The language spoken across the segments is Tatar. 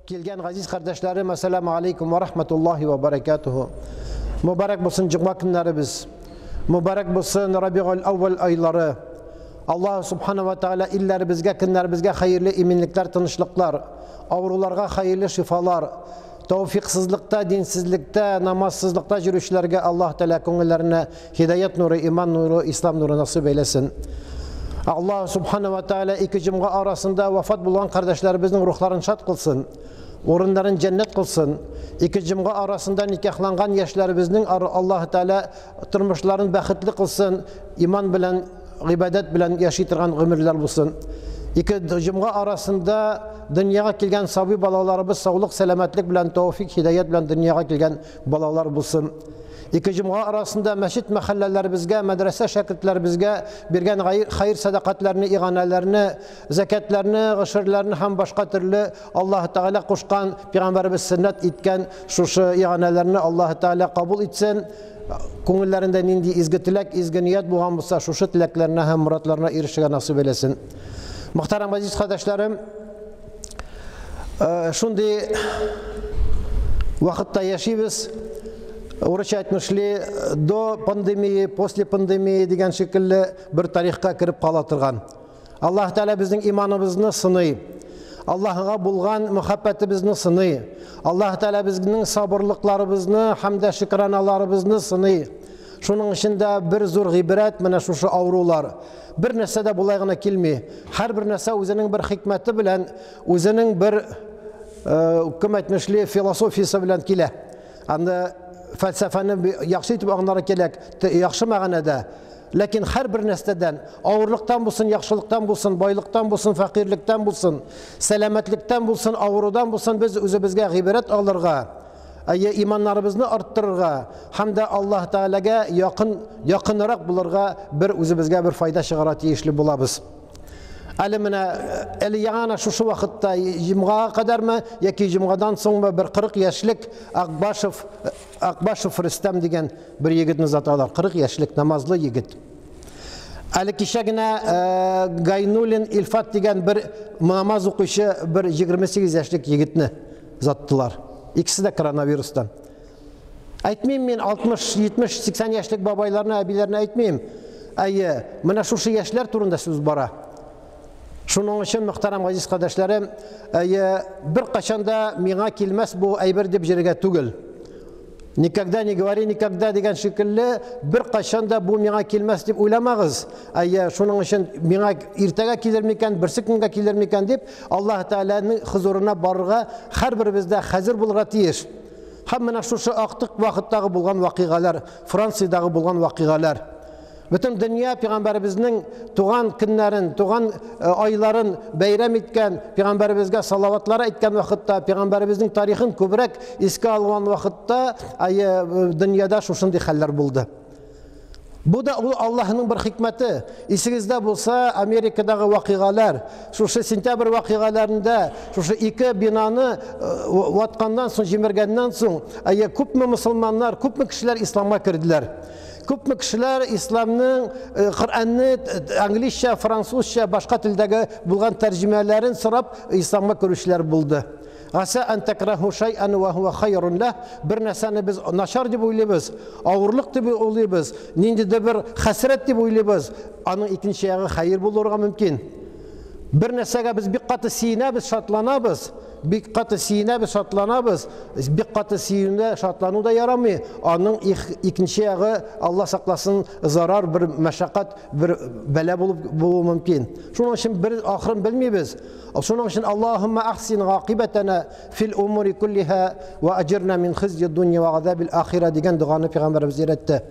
Келген ғазиз қардашларым, ассаламу алейкум ва рахматуллахи ва баракатуху. Мүбарак болсын жұма күннәребез. Мүбарак болсын Рабиғул аувал айлары. Аллах субхана ва тағала илләребезгә, көннәребезгә хәерле иминлектәр, тынычлыклар, авыруларга хәерле шифалар, тауфиқсызлыкта, динсезлектә, намазсызлыкта жүрүчеләргә Аллах Тәала күңелләренә хидаят нуры, иман нуры, ислам нуры насип әйләсен. Аллах субхана ва тағала ике җомга арасында вафат булган кардәшләребезнең рухларын шат кылсын, орыннарын җәннәт кылсын. Ике җомга арасында никахланган яшьләребезнең Аллаһ Тәала тормышларын бәхетле кылсын, иман белән, гыйбадат белән яши торган гомерләр булсын. Ике җомга арасында дөньяга килгән сабый балаларыбыз саулык, сәламәтлек белән, тауфик, хидаят белән дөньяга килгән балалар булсын. Ике җомга арасында мәчет мәхәлләләребезгә, мәдрәсә шәкертләребезгә биргән хәйр садақатларны, иганәләрне, закатларны, гышырларны һәм башка төрле Аллаһ Тәгалә кушкан, пәйгамбәрбез сөннәт иткән шушы иганәләрне Аллаһ Тәгалә кабул итсен. Күңелләрендә нинди изге теләк, изге ният булган булса, шушы теләкләренә һәм муратларына ирешергә насыйп әйләсен. Мөхтәрәм газиз кардәшләрем, шундый вакытта яшибез. Урысча әйтмешли, до пандемии, после пандемии дигән шикелле бер тарихка кирип кала торган. Аллаһ Тәгалә безнең иманыбызны сыный. Аллаһка булган мөхәббәтебезне сыный. Аллаһ Тәгалә безнең сабырлыкларыбызны, хәмдә шөкраналарыбызны сыный. Шуның эчендә бер зур гыйбрәт менә шушы авырулар. Бер нәрсә дә булай гына килми. Һәр бер нәрсә үзенең бер хикмәте белән, үзенең бер кем әйтмешли философиясе белән килә. Анда фәлсәфәне яхшы итеп аңларга кирәк, яхшы мәгънәдә. Ләкин һәр бер нәрсәдән, авырлыктан булсын, яхшылыктан булсын, байлыктан булсын, фәкыйрьлектән булсын, сәламәтлектән булсын, авырудан булсын, без үзебезгә гыйбрәт алырга, иманнарыбызны арттырырга һәм дә Аллаһ Тәгаләгә якынрак булырга бер үзебезгә бер файда чыгара тиешле булабыз. Әле менә яңа шушы вакытта җомгага кадәрме яки җомгадан соңмы бер 40 яшьлек Акбашев Рөстәм дигән бер егетне заталар. 40 яшьлек намазлы егет. Әле кичә генә Гайнуллин Илфат дигән бер намаз укучы бер 28 яшьлек егетне заттылар. Икесе дә коронавирустан. Әйтмим мин 60, 70, 80 яшьлек бабайларны, әбиләрне әйтмим. Әйе, менә шушы яшьләр турында сүз бара. Шуның өчен, мөхтәрәм газиз кардәшләрем, бер качанда миңа килмәс бу әйбер дип җиргә түгел. Никогда не говори никогда дигән шикелле, бер качанда бу миңа килмәс дип уйламагыз. Шуның өчен миңа иртәгә килер микән, берсе көнгә килер микән дип Аллаһ Тәгаләнең хузурына барырга һәрберебездә хәзер булырга тиеш. Һәм менә шушы актык вакыттагы булган вакыйгалар, Франциядагы булган вакыйгалар, bütün dünya Peygamberimizin tuğan günlerin, tuğan ayların beyram etken, Peygamberimizge salavatlara etken vakitte, Peygamberimizin tarihin kübrek iske algan vakitte dünyada şuşunday haller buldu. Bu da Allah'ın bir hikmeti. İsinizde bulsa Amerika'daki vakigalar, şuşu sentabr vakigalarında, şuşu iki binanı vatkandan son, jimirgenden son, küpmü Müslümanlar, küpmü kişiler İslam'a kirdiler. Күпме кешеләр исламның Коръәнне англизчә, французча, башка телдәге булган тәрҗемәләрен сорап исламга керүчеләр булды. Аса ан такраху шай'ан ва хува хайрун лах. Бер нәрсәне без начар дип уйлыйбыз, авырлык дип уйлыйбыз, ниндидә бер хәсрәт дип уйлыйбыз. Аның икенче ягы хәйр булырга мөмкин. Бер нәрсәгә без бик каты сөенәбез, шатланабыз. Бик каты сөенәбез, шатланабыз. Бик каты сөенә, шатлану да ярамый. Аның икенче ягы, Алла сакласын, зарар, бер мәшәкать, бер бәла булуы мөмкин. Шуның өчен бер ахырын белмибез. Шуның өчен Аллаһумма ахсин гакибатана фил умури куллиха ва аҗирна мин хизйи дунья ва газабил ахира дигән дуганы Пәйгамбәрбез өйрәтте.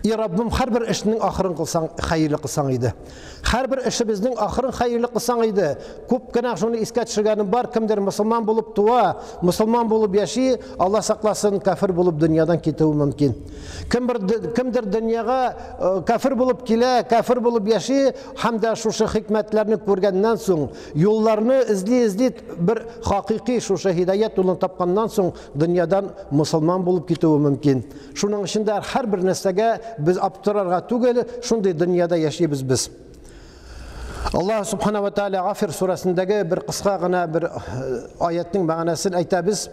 И Раббым, һәр бер эшнең ахырын кылсаң, хәерле кылсаң иде. Һәр бер эшебезнең ахырын хәерле кылсаң иде. Күп кенә шуны искә төшергәнем бар, кемдер мөселман булып туа, мөселман булып яши, Алла сакласын, кафир булып дөньядан китүе мөмкин. Кемдер дөньяга кафир булып килә, кафир булып яши, һәм дә шушы хикмәтләрне күргәннән соң, юлларны изли бер хакыйкый шушы хидаят юлын тапканнан соң дөньядан мөселман булып китүе мөмкин. Шуның өчен дә һәр бер нәрсәгә biz aptırarga түгел, шундый дөньяда яшибез без. Аллаһ субхана ва тааля Гафир сурасындагы бер кыска гына бер аяттың мәгънәсен әйтәбез.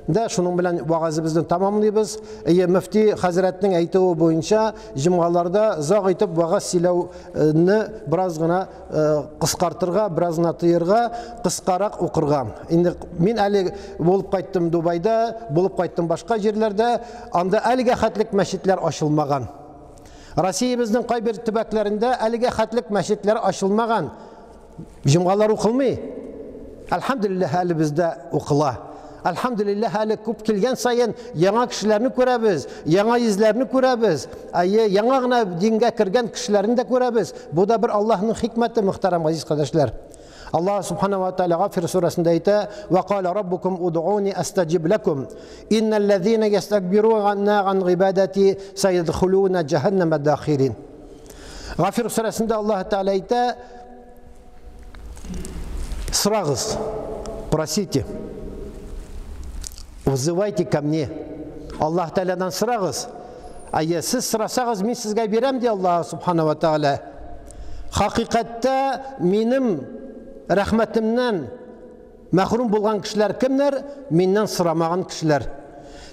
Да шуның белән вагызыбызны тамамлыйбыз. Мөфти хәзрәтнең әйтүе буенча җомгаларда зак итеп вагыз сөйләүне бераз гына кыскартырга, бераз гына тыерга, кыскарак укырга. Инде мин әле булып кайттым Дубайда, булып кайттым башка җирләрдә, анда әлегә хәтлек мәчетләр ачылмаган. Россиябезнең кайбер төбәкләрендә әлегә хәтлек мәчетләр ачылмаган. Җомгалар укылмый. Әлхәмдүлиллаһ, әле бездә укыла. Әлхәмдүлиллаһ, әле күп килгән саен яңа кешеләрне күрәбез, яңа йөзләрне күрәбез, яңа гына дингә кергән кешеләрне дә күрәбез. Бу да бер Аллаһның хикмәте, мөхтәрәм газиз кардәшләр. Аллаһ субхана ва тааля Гафир сурасында әйтә: "Ва кала раббукум уд'уни астаҗиб лакум. Иннал лазина ястакбируна ан гибадати сайадхулуна җаһаннама дахирин." Гафир сурасында Аллаһ тааля әйтә: "Срагыз, просите, вызывайте ко мне." Аллаһ таалядан срагыз. Сез сорасагыз, мин сезгә бирәм ди Аллаһ субхана ва тааля. Хакыйкатьтә минем рәхмәтемнән мәхрүм булган кешеләр кемнәр? Миннән сорамаган кешеләр.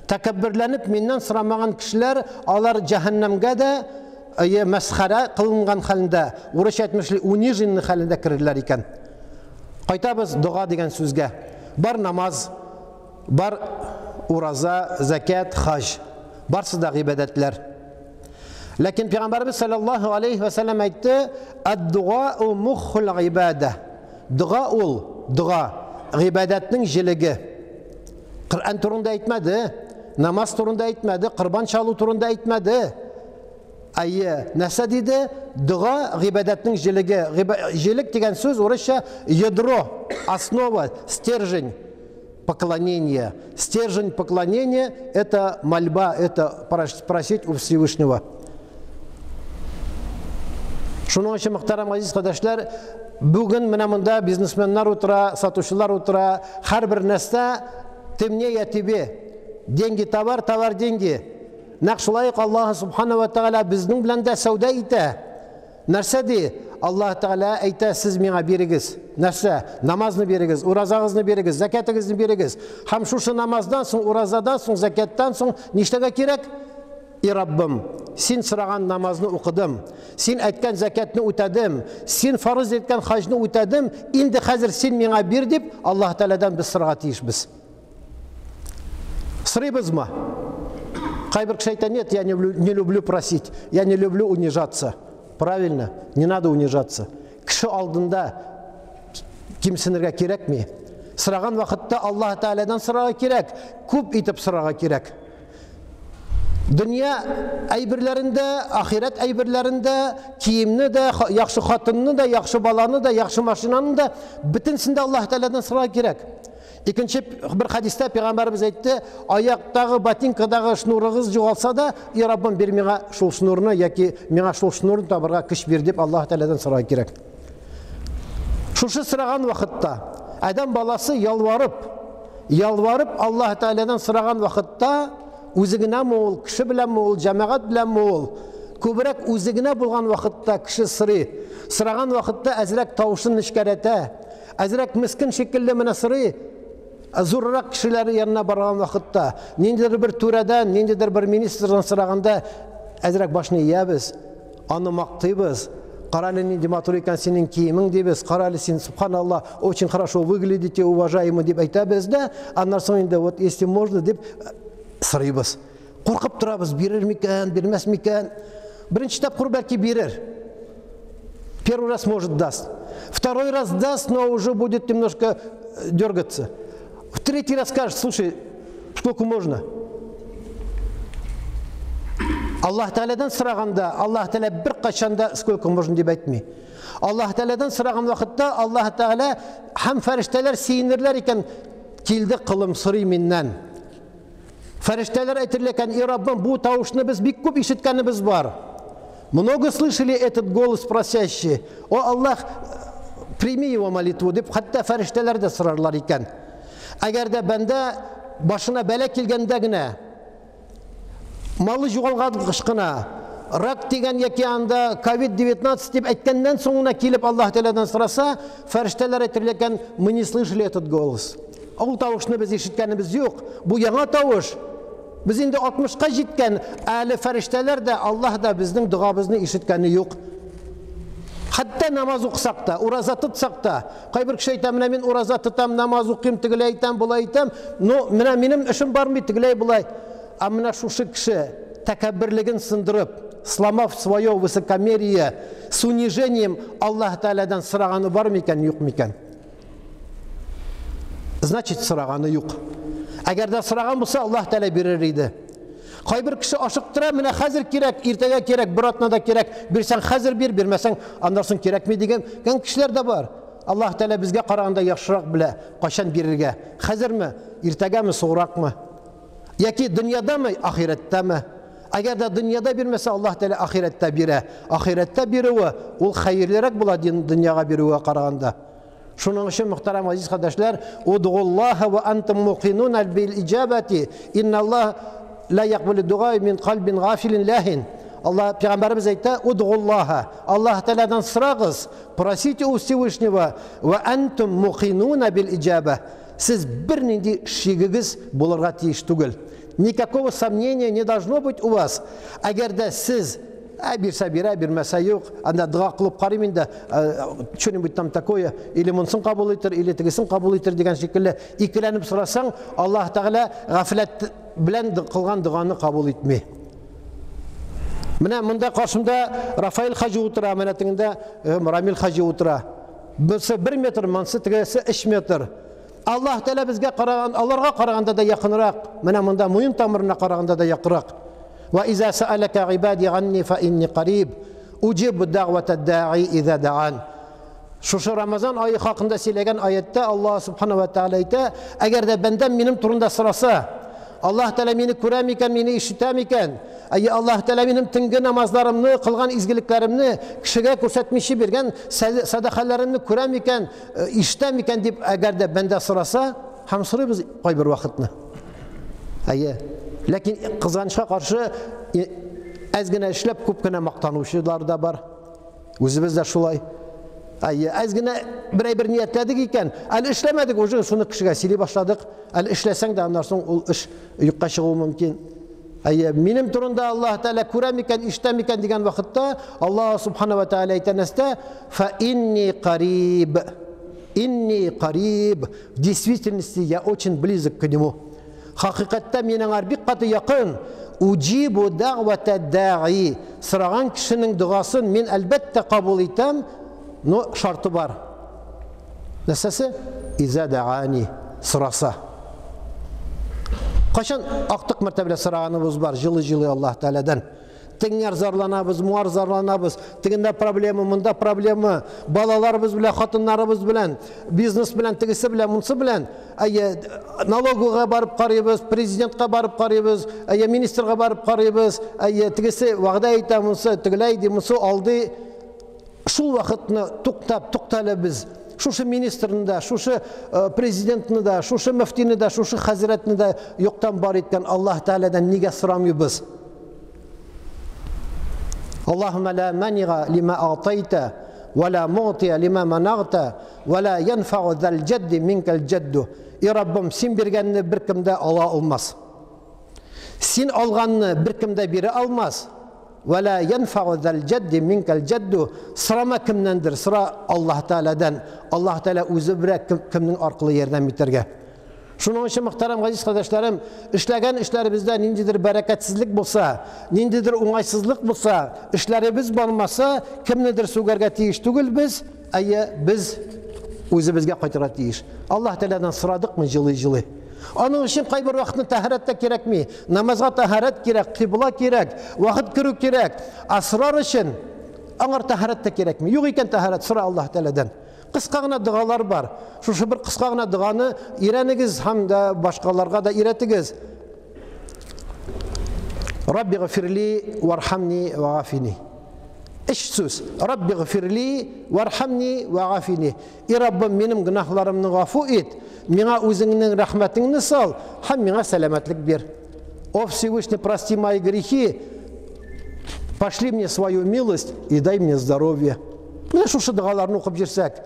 Тәкәбберләнеп миннән сорамаган кешеләр, алар җәһәннәмгә дә мәсхәрә кылынган хәлендә, урысча әйтмешли, униженный хәлендә керерләр икән. Кайтабыз дуга дигән сүзгә. Бар намаз, бар ураза, закат, хаж. Барсы да гыйбадәтләр. Ләкин Пәйгамбәрбез саллаллаһу алейхи ва саллям әйтте: "Ад-дугау мухул гыйбада." Дуга ул, дуга гыйбадәтнең җилеге. Коръән турында әйтмәде, намаз турында әйтмәде, корбан чалу турында әйтмәде. Нәрсә диде? Дуга гыйбадәтнең җилеге. Җилек дигән сүз урысча ядро, основа, стержень поклонения. Стержень поклонения – это мольба, это просить у Всевышнего. Шуның өчен, мөхтәрәм газиз кардәшләр, бүген менә монда бизнесменнар утыра, сатучылар утыра, һәрбер нәрсә ты мне, я тебе. Деньги товар, товар деньги. Нәкъ шулай ук Аллаһ субхана ва тааля безнең белән дә сауда итә. Нәрсә ди? Аллаһ тааля әйтә: "Сез миңа бирегез." Нәрсә? Намазны бирегез, уразагызны бирегез, закатыгызны бирегез. Һәм шушы намаздан соң, уразадан соң, закаттан соң нишләргә кирәк? И Раббым, син сораган намазны укыдым, син әйткән закатны үтәдем, син фарыз иткән хаҗны үтәдем, инде хәзер син миңа бир дип Аллаһ таалядан без сорарга тиешбез. Сорыйбызмы? Кайбер кеше әйтә: "Нет, я не люблю просить, я не люблю унижаться." Правильно, не надо унижаться. Кеше алдында кимсенергә кирәкми. Сораган вакытта Аллаһ таалядан сорарга кирәк, күп итеп сорарга кирәк. Дөнья әйберләрендә, ахират әйберләрендә, киемне дә, яхшы хатынны да, яхшы баланы да, яхшы машинаны да, бөтенсендә Аллаһ таалядан сорарга кирәк. Икенче бер хадистә Пәйгамбәрбез әйтте: "Аяктагы ботинкадагы шнурыгыз югалса да, и Раббым, бер миңа шул шнурны яки миңа шул шнурны табарга көч бир" дип Аллаһ таалядан сорарга кирәк. Шушы сораган вакытта адам баласы ялварып Аллаһ таалядан сораган вакытта үзе генәме ул, кеше беләнме ул, җәмәгать беләнме ул, күбрәк үзе генә булган вакытта кеше сорый. Сораган вакытта әзрәк тавышын нечкәрәтә, әзрәк мискин шикелле менә сорый. Зуррак кешеләр янына барган вакытта, ниндидер бер түрәдән, ниндидер бер министрдан сораганда, әзрәк башны иябез, аны мактыйбыз. Каралы нинди матур икән синең киемең дибез, каралы син, субханаллах, очень хорошо выглядите, уважаемый дип әйтәбез дә, аннан соң инде вот если можно дип сорыйбыз. Куркып торабыз, бирер микән, бирмәс микән? Беренче тапкыр бәлки бирер. Первый раз может даст. Второй раз даст, но уже будет немножко дергаться. В третий раз скажет: "Слушай, сколько можно?" Аллаһ таалядан сораганда, Аллаһ тааля бер качанда сколько можно дип әйтми. Аллаһ таалядан сораган вакытта Аллаһ тааля һәм фәрештәләр сөенерләр икән: "Килде кылым сорый миннән." Фәрештәләр әйтерләр икән: "И Раббым, бу тавышны без бик күп ишеткәнебез бар. Много слышали этот голос просящий. О Аллаһ, прими его молитву" дип хәтта фәрештәләр дә сорарлар икән. Әгәр дә бәндә башына бәлә килгәндә генә, малы югалган кышкына, рак дигән яки анда COVID-19 дип әйткәннән соңына килеп Аллаһ Тәгаләдән сораса, фәрештәләр әйтерләр икән: "Мы не слышали этот голос." Ул тавышны без ишеткәнебез юк. Бу яңа тавыш. Без инде 60-ка җиткән, әле фәрештәләр дә, Аллаһ да безнең дугабызны ишеткәне юк. Хәтта намаз укысак та, ураза тотсак та, кайбер кеше әйтә: "Менә мин ураза тотам, намаз укыйм, тегеләй әйтәм, булай әйтәм, но менә минем эшем бармый, тегеләй булай." А менә шушы кеше тәкәбберлеген сындырып, сломав свое высокомерие, с унижением Аллаһ Тәгаләдән сораганы бар микән, юк микән? Значит, сораганы юк. Әгәр дә сораган булса, Аллаһ Тәгалә бирер иде. Кайбер кеше ашыктыра: "Менә хәзер кирәк, иртәгә кирәк, бер атнада кирәк, бирсәң хәзер бир, бирмәсәң андан соң кирәкми" дигән кешеләр дә бар. Аллаһ Тәгалә безгә караганда яхшырак белә, кайчан бирергә. Хәзерме, иртәгәме, соңракмы? Яки дөньядамы, ахираттамы? Әгәр дә дөньяда бирмәсә, Аллаһ Тәгалә ахираттә бирә. Ахираттә бирүе ул хәерлерәк була дөньяга бирүгә караганда. Шуның өчен, мөхтәрәм азиз кардәшләр, удгуллаһа ва антум муқинуна бил иҗабати, инналлаһ ла яқбалу дуға мин қалбин гафилин лахин. Аллаһ, пәйгамбәрбез әйтә: "Удгуллаһа", Аллаһ Тәгаләдән сорагыз, просите у Всевышнего, ва антум муқинуна бил иҗаба. Сез бер нинди шигегез булырга тиеш түгел. Никакого сомнения не должно быть у вас. Әгәр дә сез бирсә бирә, бирмәсә юк, анда дуа кылып карыйм инде, что-нибудь там такое, или монсын кабул итер, или тегесен кабул итер дигән шикелле икеләнеп сорасаң, Аллаһ Тәгалә гафләт белән кылган дуганы кабул итми. Менә монда каршымда Рафаил хаҗи утыра, менә тегендә Рамил хаҗи утыра. Берсе 1 метр, монсы тегесе 3 метр. Аллаһ Тәгалә безгә караган, аларга караганда да якынрак. Менә монда муен тамырына караганда да якынрак. Ва иза саалака ибади анни фа инни қариб уҗибу даъвата да'i иза даан. Шушы Рамазан айы хакында сөйләгән аятта Аллаһ Субханаһу ва Тәгалә әйтә: "Әгәр дә бәндәм минем турында сораса, Аллаһ Тәгалә мине күрә микән, мине ишетә микән? Аллаһ Тәгалә минем төнге намазларымны, кылган изгелекләремне кешегә күрсәтмичә биргән садакаларымны күрә микән, ишетә микән?" дип әгәр дә бәндә сораса, һәм сорыйбыз кайбер вакытны. Ләкин кызганычка каршы әз генә эшләп күп кенә мактанучылар да бар. Үзебез дә шулай. Әз генә бер ниятләдек икән, әле эшләмәдек, уже шуны кешегә сөйли башладык. Әле эшләсәң дә аннан соң ул эш юкка чыгуы мөмкин. Минем турында Аллаһ Тәгалә күрә микән, ишетә микән дигән вакытта Аллаһ Субханаһу ва Тәгалә әйтәнәстә: "Фа инни қариб". Инни қариб. В действительности я очень близок к нему. Хакыйкатьтә минең бик каты якын. Уҗибу даъвата да'i. Сораган кешенең дугасын мин әлбәттә кабул итәм, но шарты бар. Нәрсәсе? Иза даани. Сораса. Кайчан актык мәртәбәле сораганыбыз бар, җылы-җылы Аллаһ Тәгаләдән. Теңнәр зарланабыз, муар зарланабыз, тегендә проблема, монда проблема, балаларыбыз белән, хатыннарыбыз белән, бизнес белән, тегесе белән, монсы белән, налогыга барып карыйбыз, президентка барып карыйбыз, министрга барып карыйбыз, тегесе вәгъдә әйтә, монсы тегеләй ди, монсы алды. Шул вакытны туктале без. Шушы министрны да, шушы президентны да, шушы мөфтине да, шушы хәзрәтне да юктан бар иткән Аллаһ Тәгаләдән нигә сорамыйбыз? Аллаһумма ла манига лима аътайта ва ла муътия лима манагта ва ла янфау зал джадди минкал джадду. И Раббым, син биргәнне беркем дә ала алмас. Син алганны беркем дә бирә алмас. Ва ла янфау зал джадди минкал джадду. Сорама кемнәндер, сора Аллаһ Тәгаләдән. Аллаһ Тәгалә үзе белә кемнең аркылы ярдәм итәргә. Шуның өчен, мөхтәрәм газиз кардәшләрем, эшләгән эшләребездә ниндидер бәрәкәтсезлек булса, ниндидер уңайсызлык булса, эшләребез бармаса, кемнедер сүгәргә тиеш түгел без, без үзебезгә кайтырга тиеш. Аллаһ Тәгаләдән сорадыкмы җылы-җылы. Аның өчен кайбер вакытны тәһарәттә кирәкми, намазга тәһарәт кирәк, кыйбла кирәк, вакыт керү кирәк. Асрар өчен аңар тәһарәттә кирәкми. Юк икән тәһарәт, сора Аллаһ Тәгаләдән. Кыска гына дугалар бар. Шушы бер кыска гына дуганы өйрәнегез һәм дә башкаларга да өйрәтегез. Рабби гфирли вархамни ва гафини. Иш сүз. Рабби гфирли вархамни ва гафини. И Раббым, минем гынахларымны гафу ит, миңа үзеңнең рәхмәтеңне сал һәм миңа сәламәтлек бир. О Всевышний, прости мои грехи, пошли мне свою милость и дай мне здоровье. Менә шушы дуаларны укып җирсәк,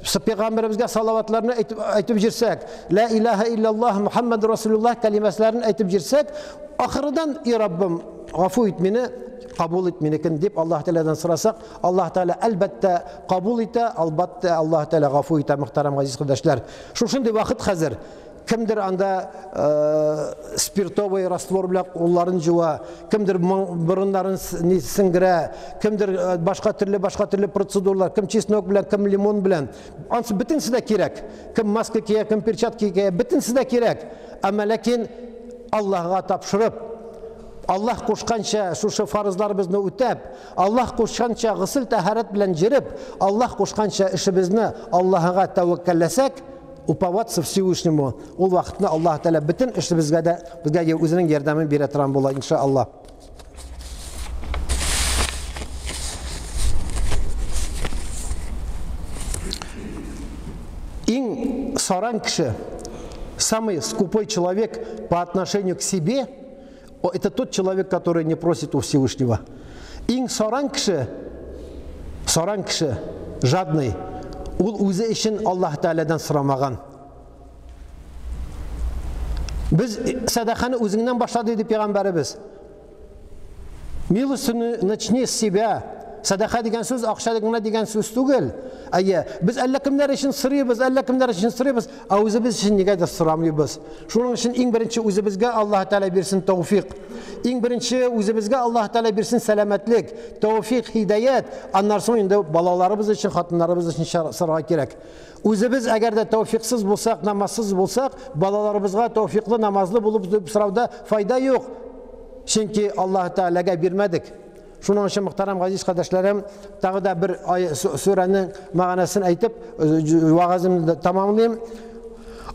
Пәйгамбәребезгә салаватларны әйтеп җирсәк, ла илаха илляллаһ Мухаммад Расулуллаһ калимәләрен әйтеп җирсәк, ахырдан и Раббым, гафу ит мине, кабул ит минекен дип Аллаһ Тәгаләдән сорасак, Аллаһ Тәгалә әлбәттә кабул итә, албатта Аллаһ Тәгалә гафу итә, мөхтәрәм газиз кардәшләр. Шушындый вакыт хәзер кемдер анда спиртовый раствор белән кулларын жуа, кемдер борыннарын сеңгерә, кемдер башка төрле процедуралар, кем чеснок белән, кем лимон белән. Ансы бөтенсе дә кирәк. Кем маска кия, кем перчатка кия, бөтенсе дә кирәк. Әмма ләкин Аллаһка тапшырып, Аллаһ кушканча шушы фарызларыбызны үтәп, Аллаһ кушканча гысыл тәһарәт белән җиреп, Аллаһ кушканча эшебезне Аллаһка тәвәккәлләсәк, уповаться Всевышнему, ул вакытны Аллаһ Тәгалә бөтен эшебезгә дә безгә үзенең ярдәмен бирә торган була, иншааллаһ. Иң саран кеше, самый скупой человек по отношению к себе, это тот человек, который не просит у Всевышнего. Иң саран кеше, жадный, ул үзе өчен Аллаһ Тәгаләдән сорамаган. Без садаканы үзеңнән башлады дип Пәйгамбәребез. Милость начни с себя. Садака дигән сүз акча дигән сүз түгел. Әйе, без әллә кемнәр өчен сорыйбыз, ә үзебез өчен нигәдер сорамыйбыз. Шуның өчен иң беренче үзебезгә Аллаһ Тәгалә бирсен тәүфик. Иң беренче үзебезгә Аллаһ Тәгалә бирсен сәламәтлек, тәүфик, хидаят. Аннан соң инде балаларыбыз өчен, хатыннарыбыз өчен сорарга кирәк. Үзебез әгәр дә тәүфиксыз булсак, намазсыз булсак, балаларыбызга тәүфиклы, намазлы булып сорауда файда юк. Чөнки Аллаһ Тәгаләгә бирмәдек. Шуның өчен мөхтәрәм газиз кардәшләрем, тагы да бер сүрәнең мәгънәсен әйтеп, вагызымны тәмамлыйм.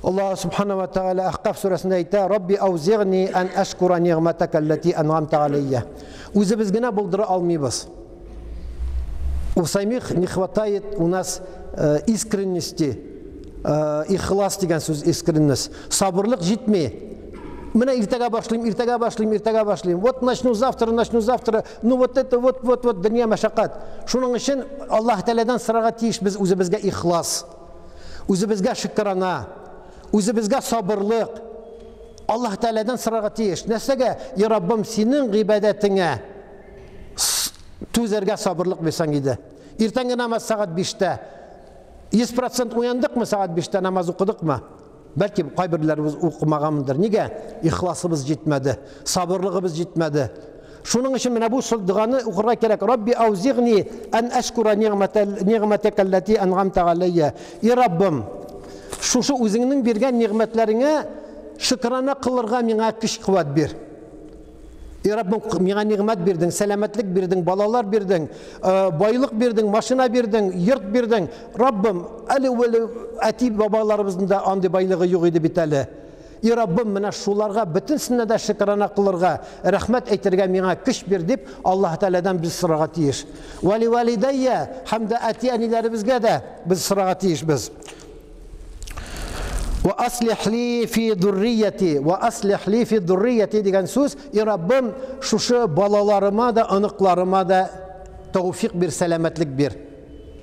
Аллаһ Субханаһу ва Тәгалә Ахкаф сүрәсендә әйтә: "Рабби аузигъни ан ашкура ниъматака аллати ан'амта алейя." Үзебез генә булдыра алмыйбыз. У самих не хватает у нас искренности, ихлас дигән сүз, искренность. Сабырлык җитми. Менә иртәгә башлыйм. Вот начну завтра. Ну вот это вот дөнья мәшәкать. Шуның өчен Аллаһ Тәгаләдән сорарга тиеш без үзебезгә ихлас, үзебезгә шөкранә, үзебезгә сабырлык. Аллаһ Тәгаләдән сорарга тиеш. Нәрсәгә? Я Раббым, синең гыйбадәтеңә түзәргә сабырлык бирсәң иде. Иртәнге намаз сәгать 5-тә. 100% уяндыкмы сәгать 5-тә намаз укыдыкмы? Бәлки кайберләребез укымагандыр. Нигә? Ихласыбыз җитмәде, сабырлыгыбыз җитмәде. Шуның өчен менә бу дуганы укырга кирәк. Рабби аузигъни ан ашкура ниъматака аллати ан'амта алейя. И Раббым, шушы үзеңнең биргән ниъмәтләреңә шөкранә кылырга миңа көч-куәт бир. И Раббым, миңа ниғмәт бирдең, сәламәтлек бирдең, балалар бирдең, байлык бирдең, машина бирдең, йорт бирдең. Раббым, әле әти бабаларыбызның да андый байлыгы юк иде бит әле. И Раббым, менә шуларга бөтенсенә дә шөкранә кылырга, рәхмәт әйтергә миңа көч бир дип Аллаһ Тәгаләдән biz сорарга тиеш. Вали валидайя, һәм дә әти-әниләребезгә дә biz сорарга тиеш без. وأصلح لي في ذريتي дигән сүз, и Раббым, шушы балаларыма да, аныкларыма да тәүфик бир, сәламәтлек бир.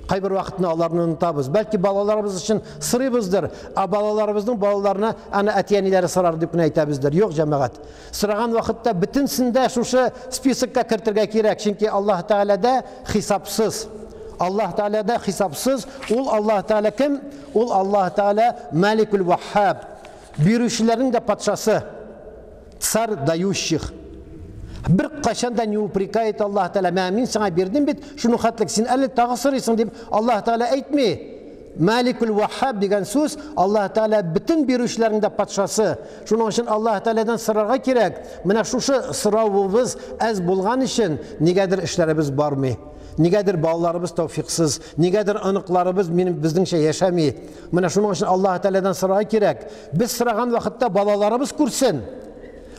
Кайбер вакытны аларны онытабыз. Бәлки балаларыбыз өчен сорыйбыздыр, а балаларыбызның балаларына аны әти-әниләре сорар дип әйтәбездер. Юк, җәмәгать. Сораган вакытта бөтенсендә шушы спискка кертергә кирәк, чөнки Аллаһ Тәгаләдә хисапсыз. Аллаһ Тәгаләдә хисапсыз, ул Аллаһ Тәгалә кем? Ул Аллаһ Тәгалә Маликул Ваххаб, бирүчеләрнең дә патшасы, царь дающих. Бер кашан да не упрекает Аллаһ Тәгалә, мин сиңа бирдем бит, шуны хәтлек син әле тагы сорыйсың дип Аллаһ Тәгалә әйтми. Маликул Ваххаб дигән сүз, Аллаһ Тәгалә бөтен бирүчеләрнең дә патшасы. Шуның өчен Аллаһ Тәгаләдән сорарга кирәк. Менә шушы соравыбыз әз булган өчен нигәдер эшләребез бармый. Нигәдер балаларыбыз тәүфиксыз, нигәдер аныкларыбыз безнеңчә яшәми. Менә шуның өчен Аллаһ Тәгаләдән сорарга кирәк. Без сораган вакытта балаларыбыз күрсен,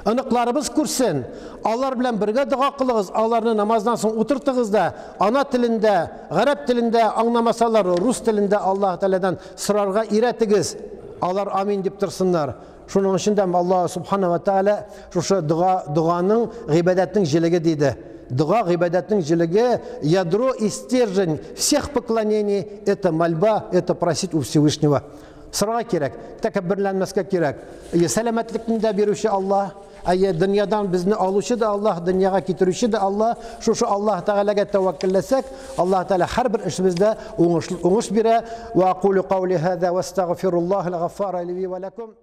аныкларыбыз күрсен. Алар белән бергә дуа кылыгыз, аларны намаздан соң утыртыгыз да, ана телендә, гарәп телендә аңламасалар, рус телендә Аллаһ Тәгаләдән сорарга өйрәтегез. Алар амин дип торсыннар. Шуның өчен дә Аллаһ Субханаһу ва Тәгалә шушы дуаның, гыйбадәтнең җилеге диде. Дуа гыйбадатның җилеге, ядро и стержень всех поклонений – это мольба, это просить у Всевышнего. Сырга кирәк, тәкәбберләнмәскә кирәк. Сәламәтлекне дә бирүче Аллах, дөньядан безне алучы да Аллах, дөньяга китерүче да Аллах. Шушы Аллаһ Тәгаләгә тәвәккәлләсәк, Аллаһ Тәгалә һәрбер эшебездә уңыш бирә. Ва aqulu qawli hada wa astaghfirullah al-ghaffara li wa lakum.